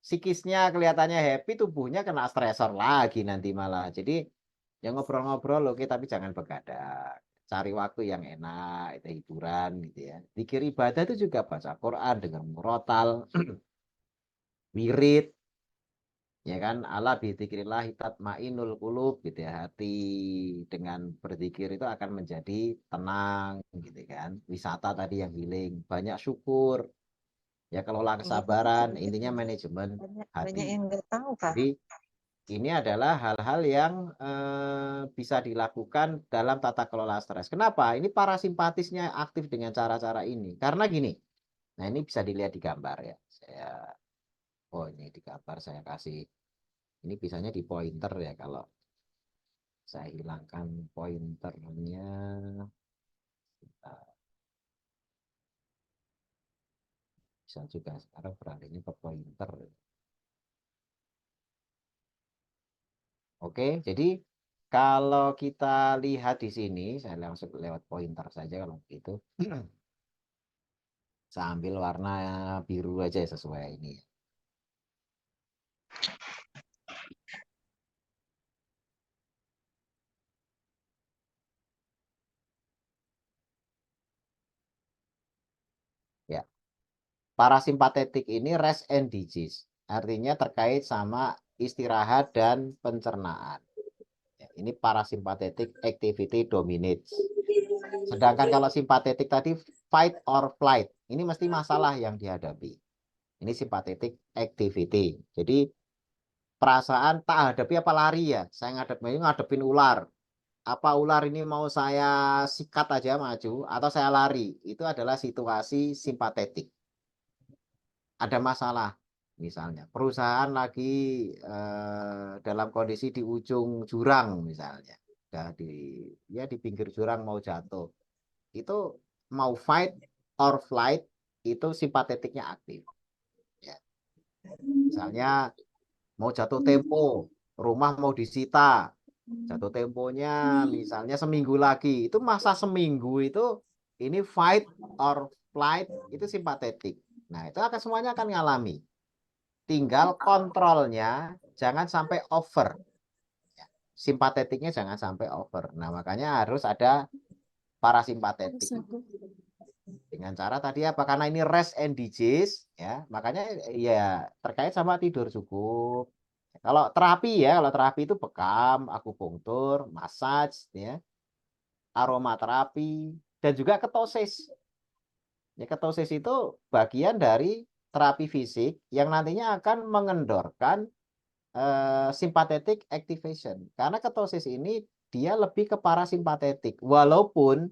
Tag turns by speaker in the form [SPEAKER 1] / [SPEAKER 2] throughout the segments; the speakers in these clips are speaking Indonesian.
[SPEAKER 1] psikisnya kelihatannya happy, tubuhnya kena stresor lagi nanti malah. Jadi ya ngobrol-ngobrol oke, tapi jangan begadang. Cari waktu yang enak, itu hiburan gitu ya. Zikir ibadah itu juga baca Quran dengan murotal, wirid, ya kan, ala bidzikrillah tatmainul qulub gitu ya. Hati dengan berzikir itu akan menjadi tenang gitu kan. Wisata tadi yang healing, banyak syukur. Ya kelola
[SPEAKER 2] Iya, tapi
[SPEAKER 1] kesabaran,
[SPEAKER 2] sebenarnya
[SPEAKER 1] intinya manajemen
[SPEAKER 2] banyak
[SPEAKER 1] hati.
[SPEAKER 2] yang nggak tahu, Kak.
[SPEAKER 1] Jadi ini adalah hal-hal yang bisa dilakukan dalam tata kelola stres. Kenapa? Ini parasimpatisnya aktif dengan cara-cara ini. Karena gini, nah ini bisa dilihat di gambar ya. Oh ini di gambar saya kasih, ini bisanya di pointer ya. Kalau saya hilangkan pointernya, bisa juga sekarang beralihnya ke pointer. Oke, jadi kalau kita lihat di sini, saya langsung lewat pointer saja kalau begitu. Saya ambil warna biru aja sesuai ini. Ya, parasimpatetik ini rest and digest, artinya terkait sama istirahat dan pencernaan. Ya, ini parasimpatetik activity dominates. Sedangkan kalau simpatetik tadi fight or flight, ini mesti masalah yang dihadapi. Ini simpatetik activity. Jadi perasaan tak hadapi apa lari ya. Saya ngadepin ular. Apa ular ini mau saya sikat aja maju atau saya lari? Itu adalah situasi simpatetik. Ada masalah, misalnya perusahaan lagi dalam kondisi di ujung jurang misalnya, udah di pinggir jurang mau jatuh, itu mau fight or flight, itu simpatetiknya aktif ya. Misalnya mau jatuh tempo, rumah mau disita, jatuh temponya misalnya seminggu lagi, itu masa seminggu itu ini fight or flight, itu simpatetik. Nah itu akan semuanya akan ngalami. Tinggal kontrolnya jangan sampai over. Simpatetiknya jangan sampai over. Nah, makanya harus ada parasimpatetik. Dengan cara tadi apa? Karena ini rest and digest, ya, makanya ya terkait sama tidur cukup. Kalau terapi itu bekam, akupunktur, massage, ya, aromaterapi, dan juga ketosis. Ya, ketosis itu bagian dari terapi fisik yang nantinya akan mengendorkan sympathetic activation. Karena ketosis ini dia lebih ke parasimpatetik. Walaupun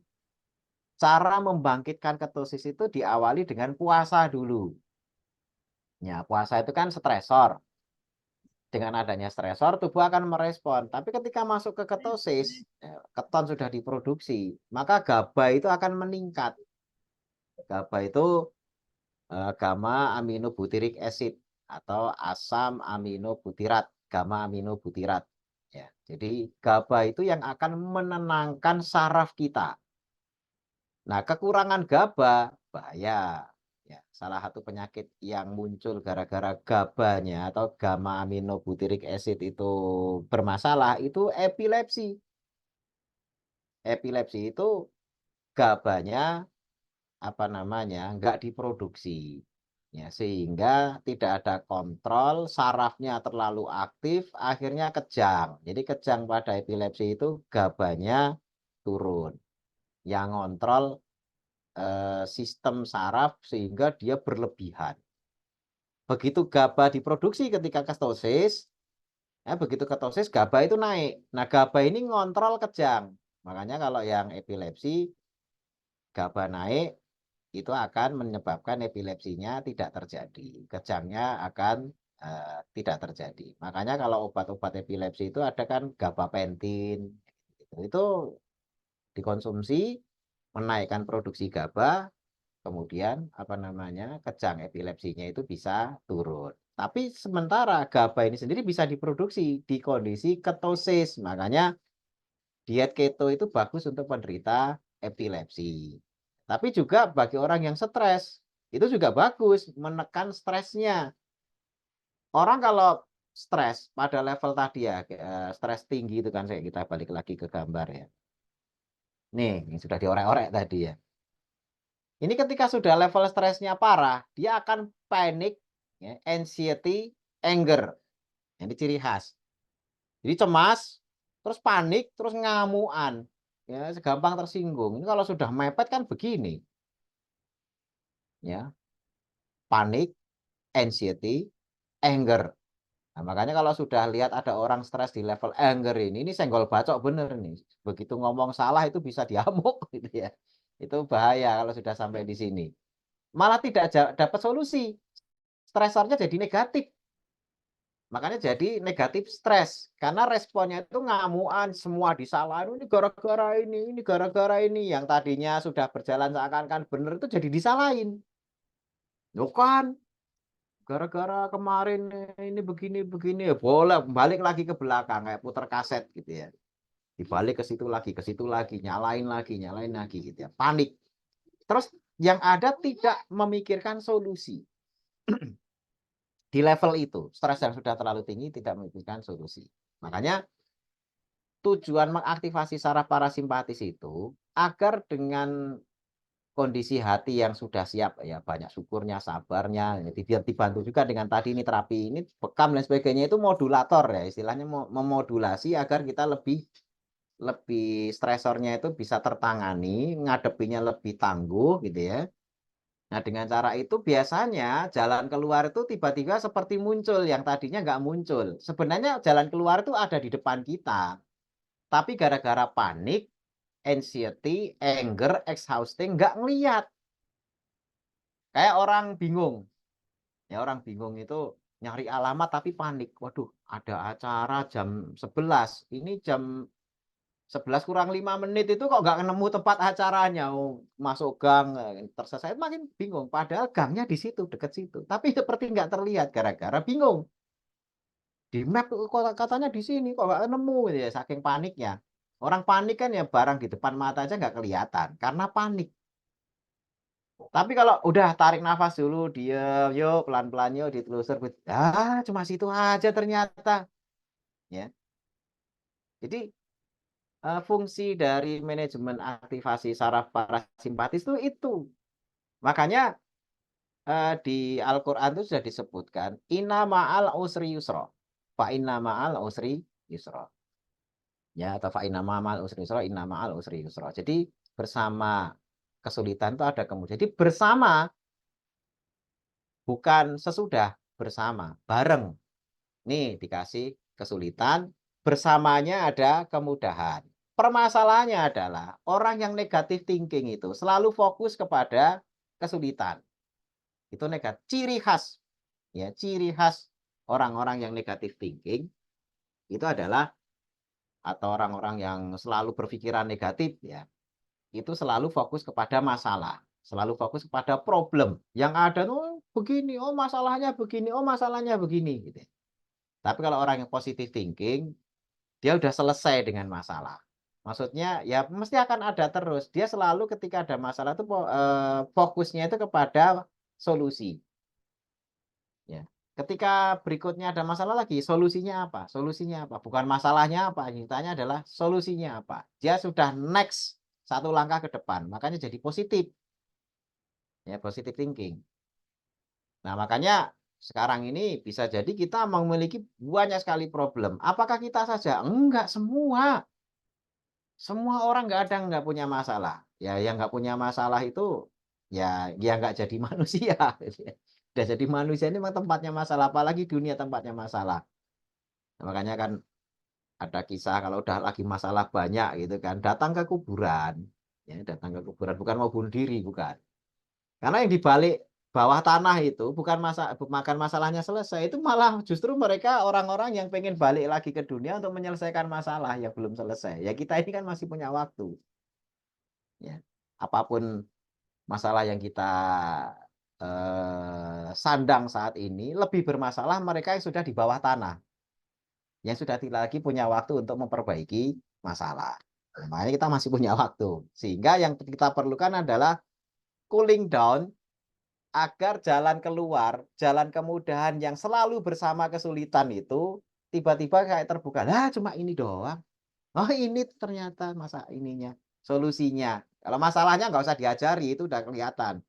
[SPEAKER 1] cara membangkitkan ketosis itu diawali dengan puasa dulu. Ya, puasa itu kan stresor. Dengan adanya stresor, tubuh akan merespon. Tapi ketika masuk ke ketosis, ya, keton sudah diproduksi, maka GABA itu akan meningkat. GABA itu gamma aminobutyric acid atau asam aminobutirat, gamma aminobutirat. Ya, jadi GABA itu yang akan menenangkan saraf kita. Nah, kekurangan GABA bahaya. Ya, salah satu penyakit yang muncul gara-gara GABA-nya atau gamma aminobutyric acid itu bermasalah itu epilepsi. Epilepsi itu GABA-nya apa namanya nggak diproduksi, ya, sehingga tidak ada kontrol, sarafnya terlalu aktif, akhirnya kejang. Jadi kejang pada epilepsi itu GABA-nya turun, yang ngontrol sistem saraf sehingga dia berlebihan. Begitu GABA diproduksi ketika ketosis, begitu ketosis GABA itu naik. Nah, GABA ini ngontrol kejang. Makanya kalau yang epilepsi GABA naik, itu akan menyebabkan epilepsinya tidak terjadi. Kejangnya akan tidak terjadi. Makanya kalau obat-obat epilepsi itu ada kan gabapentin. Itu dikonsumsi menaikkan produksi GABA, kemudian apa namanya kejang epilepsinya itu bisa turun. Tapi sementara GABA ini sendiri bisa diproduksi di kondisi ketosis. Makanya diet keto itu bagus untuk penderita epilepsi. Tapi juga bagi orang yang stres, itu juga bagus menekan stresnya. Orang kalau stres pada level tadi ya, stres tinggi itu kan, kita balik lagi ke gambar ya. Nih, yang sudah diorek-orek tadi ya. Ini ketika sudah level stresnya parah, dia akan panik, ya, anxiety, anger. Ini ciri khas. Jadi cemas, terus panik, terus ngamuan. Ya, segampang tersinggung. Ini kalau sudah mepet kan begini. Ya, panik, anxiety, anger. Nah, makanya kalau sudah lihat ada orang stres di level anger ini senggol bacok bener nih. Begitu ngomong salah itu bisa diamuk gitu ya. Itu bahaya kalau sudah sampai di sini. Malah tidak dapat solusi. Stresornya jadi negatif. Makanya jadi negatif stres. Karena responnya itu ngamuan, semua disalahin. Ini gara-gara ini gara-gara ini. Yang tadinya sudah berjalan seakan-akan benar itu jadi disalahin. Loh kan, gara-gara kemarin ini begini, ya boleh balik lagi ke belakang kayak putar kaset gitu ya. Dibalik ke situ lagi, nyalain lagi gitu ya. Panik. Terus yang ada tidak memikirkan solusi. Di level itu, stres yang sudah terlalu tinggi tidak memikirkan solusi. Makanya tujuan mengaktifasi saraf parasimpatis itu agar dengan kondisi hati yang sudah siap ya, banyak syukurnya, sabarnya, biar dibantu juga dengan tadi ini terapi ini bekam dan sebagainya itu modulator ya, istilahnya memodulasi agar kita lebih lebih stresornya itu bisa tertangani, ngadepinya lebih tangguh gitu ya. Nah, dengan cara itu biasanya jalan keluar itu tiba-tiba seperti muncul yang tadinya nggak muncul. Sebenarnya jalan keluar itu ada di depan kita, tapi gara-gara panik, anxiety, anger, exhausting nggak ngelihat. Kayak orang bingung. Ya orang bingung itu nyari alamat tapi panik. Waduh, ada acara jam 11. Ini jam 11 kurang 5 menit itu kok nggak nemu tempat acaranya. Oh, masuk gang, tersesat makin bingung. Padahal gangnya di situ, deket situ. Tapi seperti nggak terlihat gara-gara bingung. Di map katanya di sini kok nggak nemu gitu ya, saking paniknya. Orang panik kan ya barang di depan mata aja nggak kelihatan karena panik. Tapi kalau udah tarik nafas dulu, diem, yuk pelan-pelan yuk ditelusur. Cuma situ aja ternyata. Ya, jadi fungsi dari manajemen aktivasi saraf parasimpatis itu. Makanya di Al-Quran itu sudah disebutkan, inna ma'al usri yusra. Fa inna ma'al usri yusra. Ya, atau fa inna ma'al usri yusra, inna ma'al usri yusra. Jadi bersama kesulitan itu ada kemudian. Jadi bersama bukan sesudah, bersama, bareng. Nih dikasih kesulitan, bersamanya ada kemudahan. Permasalahannya adalah orang yang negatif thinking itu selalu fokus kepada kesulitan. Itu negatif. Ciri khas, ya, ciri khas orang-orang yang negatif thinking itu adalah atau orang-orang yang selalu berpikiran negatif ya, itu selalu fokus kepada masalah, selalu fokus kepada problem. Yang ada tuh begini, oh masalahnya begini, oh masalahnya begini gitu. Tapi kalau orang yang positive thinking, dia udah selesai dengan masalah. Maksudnya ya mesti akan ada terus. Dia selalu ketika ada masalah itu fokusnya itu kepada solusi. Ya. Ketika berikutnya ada masalah lagi, solusinya apa? Solusinya apa? Bukan masalahnya apa, yang ditanya adalah solusinya apa. Dia sudah next satu langkah ke depan, makanya jadi positif. Ya, positive thinking. Nah, makanya sekarang ini bisa jadi kita memiliki banyak sekali problem. Apakah kita saja? Enggak semua. Semua orang nggak ada nggak punya masalah. Ya, yang nggak punya masalah itu ya nggak jadi manusia. Udah jadi manusia ini memang tempatnya masalah, apalagi dunia tempatnya masalah. Nah, makanya kan ada kisah kalau udah lagi masalah banyak gitu kan, datang ke kuburan. Ya, datang ke kuburan bukan mau bunuh diri, bukan. Karena yang dibalik bawah tanah itu bukan masalahnya selesai, itu malah justru mereka orang-orang yang pengen balik lagi ke dunia untuk menyelesaikan masalah yang belum selesai. Ya kita ini kan masih punya waktu. Ya, apapun masalah yang kita sandang saat ini, lebih bermasalah mereka yang sudah di bawah tanah, yang sudah tidak lagi punya waktu untuk memperbaiki masalah. Nah, makanya kita masih punya waktu. Sehingga yang kita perlukan adalah cooling down, agar jalan keluar, jalan kemudahan yang selalu bersama kesulitan itu tiba-tiba kayak terbuka. Lah cuma ini doang. Oh ini ternyata masa ininya, solusinya. Kalau masalahnya nggak usah diajari, itu udah kelihatan.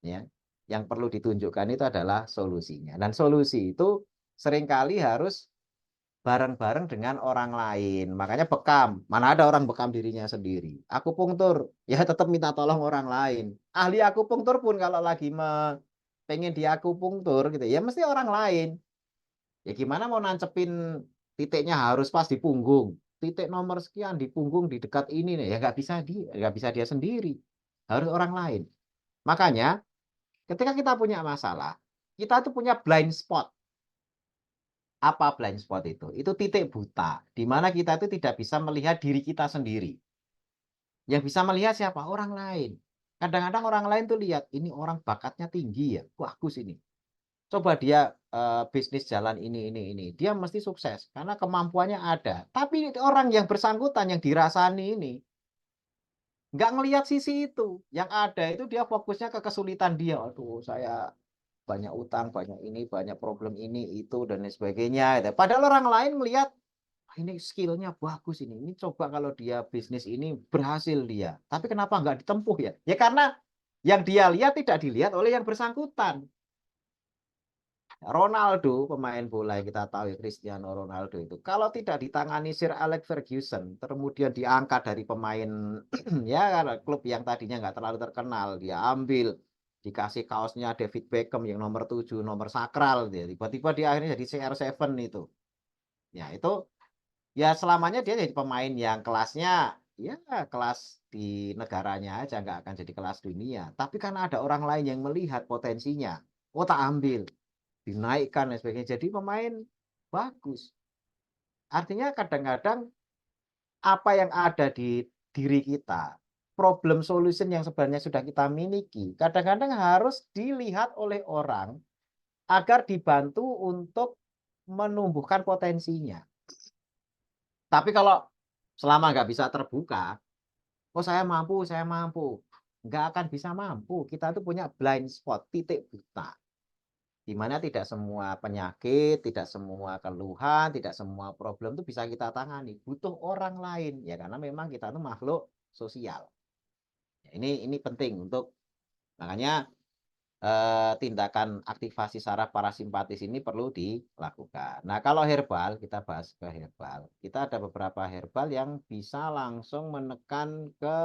[SPEAKER 1] Ya. Yang perlu ditunjukkan itu adalah solusinya. Dan solusi itu seringkali harus bareng-bareng dengan orang lain. Makanya bekam. Mana ada orang bekam dirinya sendiri. Akupunktur, ya tetap minta tolong orang lain. Ahli akupunktur pun kalau lagi pengen diakupunktur gitu, ya mesti orang lain. Ya gimana mau nancepin titiknya harus pas di punggung. Titik nomor sekian di punggung di dekat ini nih, ya nggak bisa dia sendiri. Harus orang lain. Makanya ketika kita punya masalah, kita tuh punya blind spot. Apa blind spot itu? Itu titik buta, di mana kita itu tidak bisa melihat diri kita sendiri. Yang bisa melihat siapa? Orang lain. Kadang-kadang orang lain tuh lihat, ini orang bakatnya tinggi ya, bagus ini. Coba dia bisnis jalan ini. Dia mesti sukses karena kemampuannya ada. Tapi orang yang bersangkutan yang dirasani ini nggak ngelihat sisi itu. Yang ada itu dia fokusnya ke kesulitan dia. Aduh, saya banyak utang, banyak ini, banyak problem ini, itu, dan lain sebagainya. Gitu. Padahal orang lain melihat, "Wah, ini skillnya bagus ini. Ini coba kalau dia bisnis ini berhasil dia. Tapi kenapa nggak ditempuh ya? Ya karena yang dia lihat tidak dilihat oleh yang bersangkutan. Ronaldo, pemain bola yang kita tahu ya, Cristiano Ronaldo itu. Kalau tidak ditangani Sir Alex Ferguson, kemudian diangkat dari pemain ya klub yang tadinya nggak terlalu terkenal, dia ambil, dikasih kaosnya David Beckham yang nomor 7, nomor sakral, dia tiba-tiba dia akhirnya jadi CR7 itu. Ya itu ya selamanya dia jadi pemain yang kelasnya ya kelas di negaranya aja, nggak akan jadi kelas dunia. Tapi karena ada orang lain yang melihat potensinya, oh tak ambil, dinaikkan dan sebagainya. Jadi pemain bagus. Artinya kadang-kadang apa yang ada di diri kita, problem solution yang sebenarnya sudah kita miliki, kadang-kadang harus dilihat oleh orang agar dibantu untuk menumbuhkan potensinya. Tapi kalau selama nggak bisa terbuka, oh saya mampu, nggak akan bisa mampu. Kita tuh punya blind spot, titik buta. Di mana tidak semua penyakit, tidak semua keluhan, tidak semua problem itu bisa kita tangani. Butuh orang lain ya karena memang kita tuh makhluk sosial. Ya, ini penting untuk makanya tindakan aktivasi saraf parasimpatis ini perlu dilakukan. Nah, kalau herbal kita bahas ke herbal. Kita ada beberapa herbal yang bisa langsung menekan ke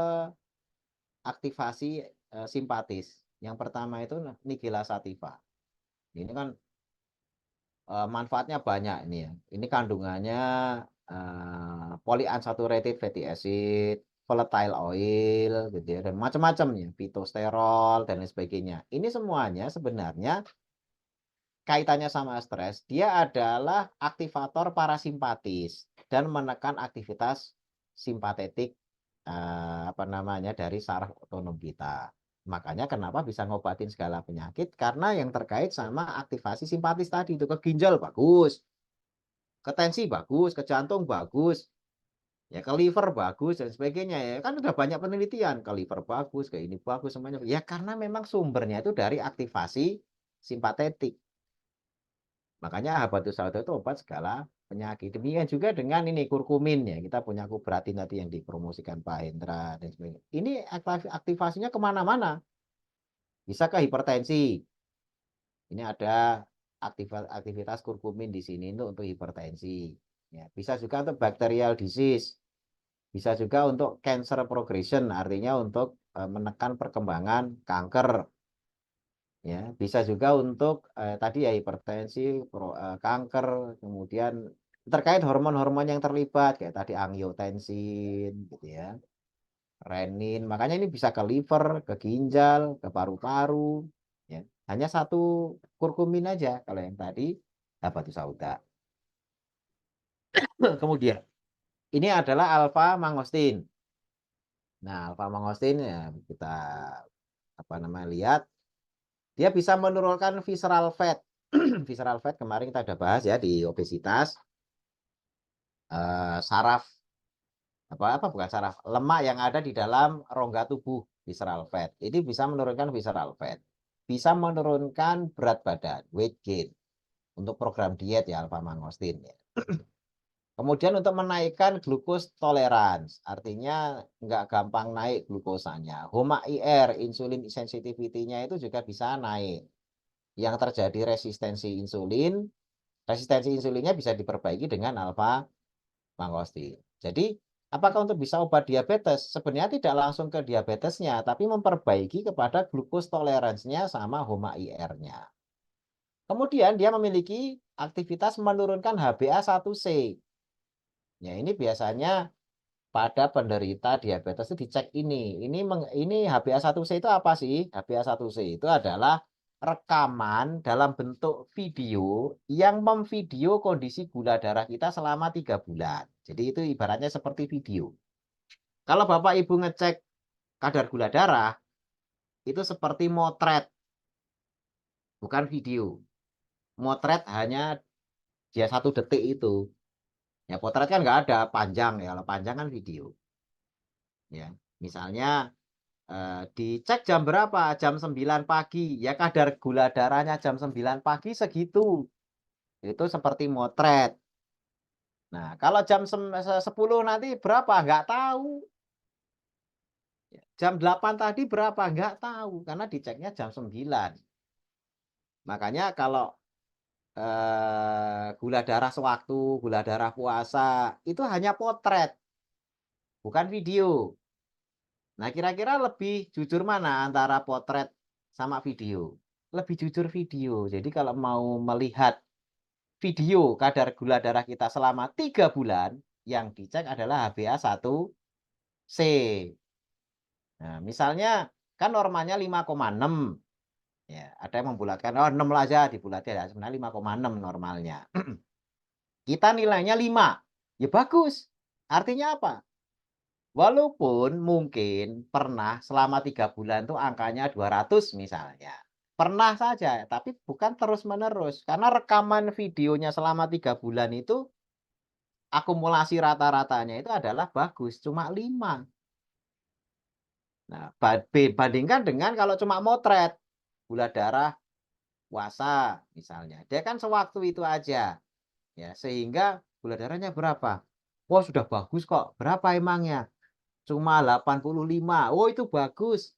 [SPEAKER 1] aktivasi simpatis. Yang pertama itu Nigella sativa. Ini kan manfaatnya banyak ini ya. Ini kandungannya polyunsaturated fatty acid, volatile oil, gitu ya, dan macam-macam ya, fitosterol dan lain sebagainya. Ini semuanya sebenarnya kaitannya sama stres. Dia adalah aktivator parasimpatis dan menekan aktivitas simpatetik apa namanya dari saraf otonom kita. Makanya kenapa bisa ngobatin segala penyakit karena yang terkait sama aktivasi simpatis tadi itu ke ginjal bagus, ke tensi bagus, ke jantung bagus, ya ke liver bagus dan sebagainya ya. Kan udah banyak penelitian ke liver bagus, ke ini bagus semuanya. Ya karena memang sumbernya itu dari aktivasi simpatetik. Makanya habatus sauda itu obat segala penyakit. Demikian juga dengan ini kurkumin ya. Kita punya kubratin tadi yang dipromosikan Pak Hendra dan sebagainya. Ini aktivasinya kemana-mana. Bisa ke hipertensi. Ini ada aktivitas kurkumin di sini untuk hipertensi. Ya, bisa juga untuk bacterial disease. Bisa juga untuk cancer progression, artinya untuk menekan perkembangan kanker. Ya, bisa juga untuk tadi ya hipertensi, kanker, kemudian terkait hormon-hormon yang terlibat kayak tadi angiotensin gitu ya, renin. Makanya ini bisa ke liver, ke ginjal, ke paru-paru ya. Hanya satu kurkumin aja kalau yang tadi habatus sauda. Kemudian ini adalah alfa mangostin. Nah, alfa mangostin ya kita apa namanya lihat dia bisa menurunkan visceral fat. Visceral fat kemarin kita udah bahas ya di obesitas. Saraf apa bukan saraf, lemak yang ada di dalam rongga tubuh, visceral fat. Ini bisa menurunkan visceral fat. bisa menurunkan berat badan, weight gain. Untuk program diet ya alpha-mangostin ya. Kemudian untuk menaikkan glucose tolerance, artinya nggak gampang naik glukosanya. HOMA-IR, insulin sensitivity-nya itu juga bisa naik. Yang terjadi resistensi insulinnya bisa diperbaiki dengan alpha-mangostin. Jadi, apakah untuk bisa obat diabetes? Sebenarnya tidak langsung ke diabetesnya, tapi memperbaiki kepada glucose tolerance-nya sama HOMA-IR-nya. Kemudian dia memiliki aktivitas menurunkan HbA1c. Ya, ini biasanya pada penderita diabetes itu dicek ini. Ini HbA1c itu apa sih? HbA1c itu adalah rekaman dalam bentuk video yang memvideo kondisi gula darah kita selama 3 bulan. Jadi itu ibaratnya seperti video. Kalau Bapak Ibu ngecek kadar gula darah, itu seperti motret, bukan video. Motret hanya dia 1 detik itu. Ya potret kan nggak ada panjang ya, kalau panjang kan video. Ya, misalnya dicek jam berapa? Jam 9 pagi. Ya kadar gula darahnya jam 9 pagi segitu. Itu seperti motret. Nah, kalau jam 10 nanti berapa? Nggak tahu. Jam 8 tadi berapa? Nggak tahu karena diceknya jam 9. Makanya kalau gula darah sewaktu, gula darah puasa, itu hanya potret, bukan video. Nah, kira-kira lebih jujur mana antara potret sama video? Lebih jujur video. Jadi kalau mau melihat video kadar gula darah kita selama 3 bulan, yang dicek adalah HbA1c. Nah, misalnya kan normalnya 5,6. Ya, ada yang membulatkan, oh 6 aja dibulatkan, ya, sebenarnya 5,6 normalnya. Kita nilainya 5. Ya bagus. Artinya apa? Walaupun mungkin pernah selama 3 bulan tuh angkanya 200 misalnya. Pernah saja, tapi bukan terus-menerus. Karena rekaman videonya selama 3 bulan itu akumulasi rata-ratanya itu adalah bagus, cuma 5. Nah, bandingkan dengan kalau cuma motret, gula darah puasa misalnya. Dia kan sewaktu itu aja. Ya, sehingga gula darahnya berapa? Wah, sudah bagus kok. Berapa emangnya? Cuma 85. Oh, itu bagus.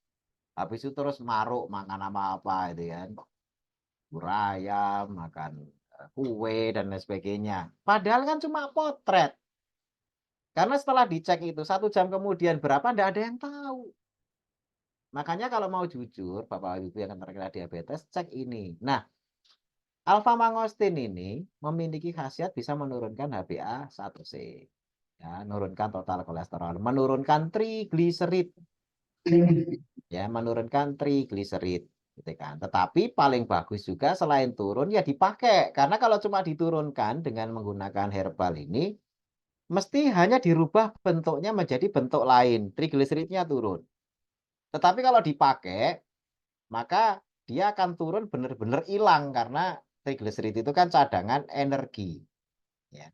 [SPEAKER 1] Habis itu terus maruk makan apa-apa itu kan. Bubur ayam, makan kue dan lain sebagainya. Padahal kan cuma potret. Karena setelah dicek itu 1 jam kemudian berapa enggak ada yang tahu. Makanya kalau mau jujur, Bapak Ibu yang terkena diabetes, cek ini. Nah, alpha-mangostin ini memiliki khasiat bisa menurunkan HbA1c. Ya, menurunkan total kolesterol, menurunkan trigliserid. Ya, menurunkan trigliserid gitu kan. Tetapi paling bagus juga selain turun ya dipakai. Karena kalau cuma diturunkan dengan menggunakan herbal ini mesti hanya dirubah bentuknya menjadi bentuk lain, trigliseridnya turun. Tetapi kalau dipakai maka dia akan turun benar-benar hilang karena trigliserid itu kan cadangan energi ya.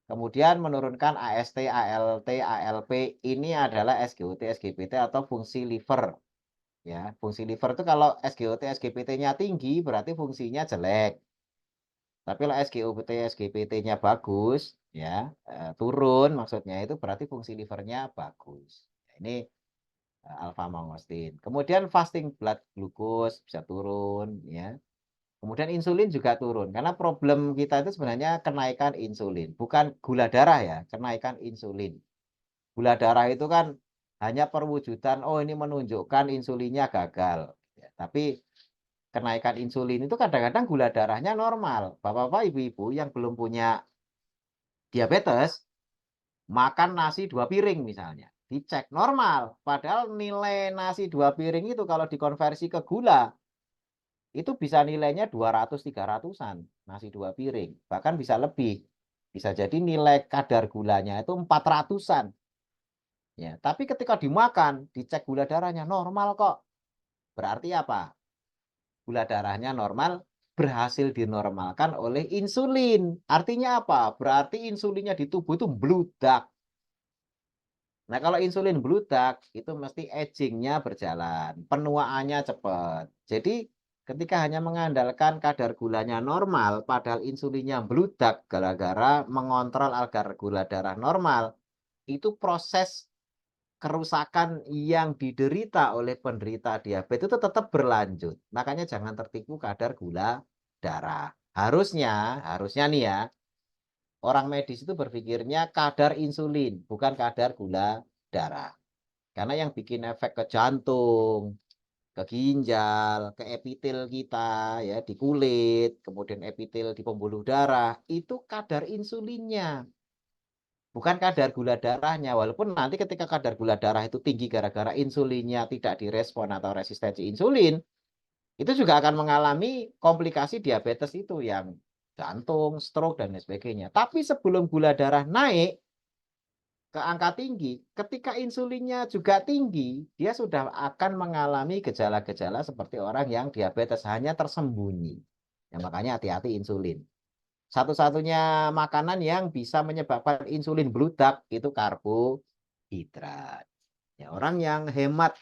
[SPEAKER 1] Kemudian menurunkan AST, ALT, ALP ini adalah SGOT, SGPT atau fungsi liver. Ya, fungsi liver itu kalau SGOT, SGPT-nya tinggi berarti fungsinya jelek. Tapi kalau SGOT, SGPT-nya bagus, ya turun maksudnya itu berarti fungsi livernya bagus. Ini alpha-mangostin. Kemudian fasting blood glucose bisa turun, ya. Kemudian insulin juga turun karena problem kita itu sebenarnya kenaikan insulin, bukan gula darah ya, kenaikan insulin. Gula darah itu kan hanya perwujudan, oh ini menunjukkan insulinnya gagal. Ya, tapi kenaikan insulin itu kadang-kadang gula darahnya normal. Bapak-bapak, ibu-ibu yang belum punya diabetes, makan nasi 2 piring misalnya, dicek normal. Padahal nilai nasi 2 piring itu kalau dikonversi ke gula, itu bisa nilainya 200-300-an, nasi 2 piring. Bahkan bisa lebih. Bisa jadi nilai kadar gulanya itu 400-an. Ya, tapi ketika dimakan, dicek gula darahnya normal kok. Berarti apa? Gula darahnya normal, berhasil dinormalkan oleh insulin. Artinya apa? Berarti insulinnya di tubuh itu bludak. Nah, kalau insulin bludak itu mesti aging-nya berjalan, penuaannya cepat. Jadi ketika hanya mengandalkan kadar gulanya normal, padahal insulinnya bludak gara-gara mengontrol agar gula darah normal, itu proses kerusakan yang diderita oleh penderita diabetes itu tetap berlanjut. Makanya jangan tertipu kadar gula darah. Harusnya nih ya, orang medis itu berpikirnya kadar insulin, bukan kadar gula darah. Karena yang bikin efek ke jantung, ke ginjal, ke epitel kita ya di kulit, kemudian epitel di pembuluh darah, itu kadar insulinnya, bukan kadar gula darahnya. Walaupun nanti ketika kadar gula darah itu tinggi gara-gara insulinnya tidak direspon atau resistensi insulin, itu juga akan mengalami komplikasi diabetes itu yang jantung, stroke dan lain sebagainya. Tapi sebelum gula darah naik ke angka tinggi, ketika insulinnya juga tinggi, dia sudah akan mengalami gejala-gejala seperti orang yang diabetes hanya tersembunyi. Ya, makanya hati-hati insulin. Satu-satunya makanan yang bisa menyebabkan insulin bludak itu karbohidrat. Ya, orang yang hemat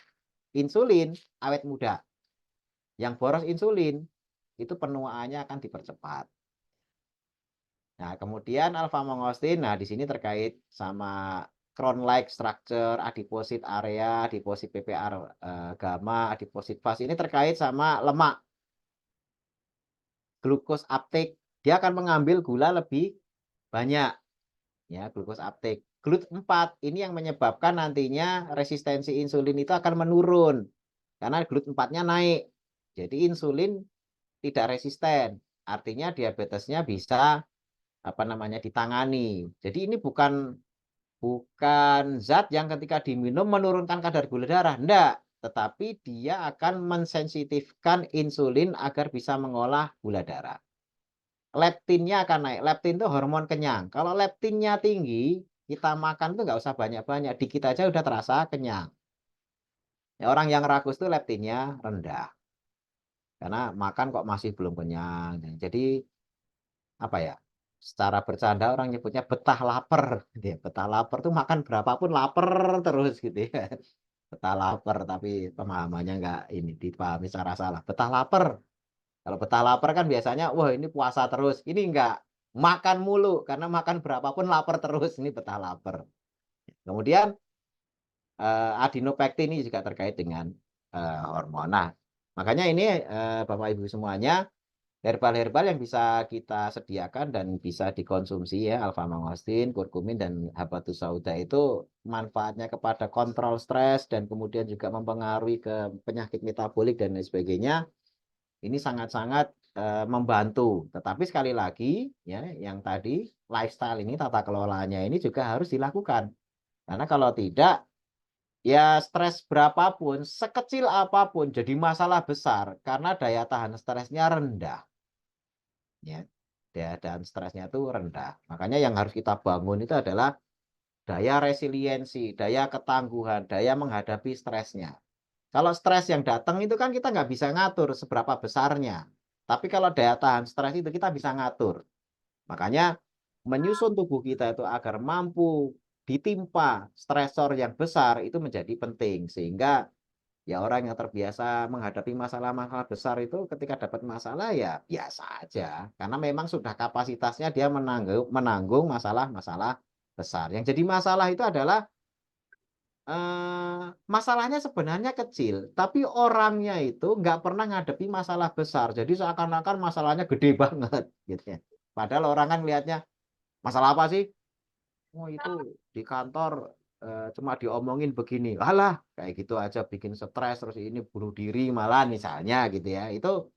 [SPEAKER 1] insulin awet muda. Yang boros insulin itu penuaannya akan dipercepat. Nah, kemudian alpha mangostin, nah di sini terkait sama crown-like structure, adiposit area, adiposit PPR gamma, adiposit fast. Ini terkait sama lemak, glukos uptake. Dia akan mengambil gula lebih banyak, ya, glukos uptake. GLUT4 ini yang menyebabkan nantinya resistensi insulin itu akan menurun karena GLUT4-nya naik. Jadi insulin tidak resisten. Artinya diabetesnya bisa ditangani. Jadi ini bukan zat yang ketika diminum menurunkan kadar gula darah, enggak, tetapi dia akan mensensitifkan insulin agar bisa mengolah gula darah. Leptinnya akan naik. Leptin itu hormon kenyang. Kalau leptinnya tinggi, kita makan tuh nggak usah banyak-banyak, dikit aja udah terasa kenyang. Ya, orang yang rakus tuh leptinnya rendah. Karena makan kok masih belum kenyang. Jadi apa ya? Secara bercanda orang nyebutnya betah lapar, gitu ya. Betah lapar tuh makan berapapun lapar terus gitu ya. Betah lapar, tapi pemahamannya nggak ini dipahami secara salah. Betah lapar. Kalau betah lapar kan biasanya, wah ini puasa terus. Ini enggak, makan mulu karena makan berapapun lapar terus. Ini betah lapar. Kemudian adenopektин ini juga terkait dengan hormon. Nah, makanya ini Bapak Ibu semuanya, herbal-herbal yang bisa kita sediakan dan bisa dikonsumsi ya, alpha mangostin, kurkumin dan habatus sauda itu manfaatnya kepada kontrol stres dan kemudian juga mempengaruhi ke penyakit metabolik dan lain sebagainya. Ini sangat-sangat membantu. Tetapi sekali lagi ya, yang tadi lifestyle ini tata kelolanya ini juga harus dilakukan. Karena kalau tidak, ya stres berapapun, sekecil apapun jadi masalah besar karena daya tahan stresnya rendah. Ya, daya tahan stresnya itu rendah. Makanya yang harus kita bangun itu adalah daya resiliensi, daya ketangguhan, daya menghadapi stresnya. Kalau stres yang datang itu kan kita nggak bisa ngatur seberapa besarnya. Tapi kalau daya tahan stres itu kita bisa ngatur. Makanya menyusun tubuh kita itu agar mampu ditimpa stresor yang besar itu menjadi penting. Sehingga ya orang yang terbiasa menghadapi masalah-masalah besar itu ketika dapat masalah ya biasa aja. Karena memang sudah kapasitasnya dia menanggung masalah-masalah besar. Yang jadi masalah itu adalah masalahnya sebenarnya kecil, tapi orangnya itu nggak pernah ngadepi masalah besar. Jadi seakan-akan masalahnya gede banget gitu ya. Padahal orang kan lihatnya, masalah apa sih? Oh itu di kantor cuma diomongin begini. Alah, kayak gitu aja bikin stres terus ini bunuh diri malah misalnya gitu ya. Itu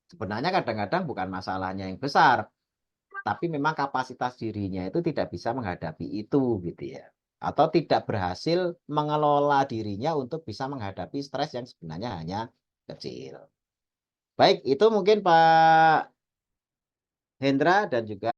[SPEAKER 1] sebenarnya kadang-kadang bukan masalahnya yang besar, tapi memang kapasitas dirinya itu tidak bisa menghadapi itu gitu ya. Atau tidak berhasil mengelola dirinya untuk bisa menghadapi stres yang sebenarnya hanya kecil. Baik, itu mungkin Pak Hendra dan juga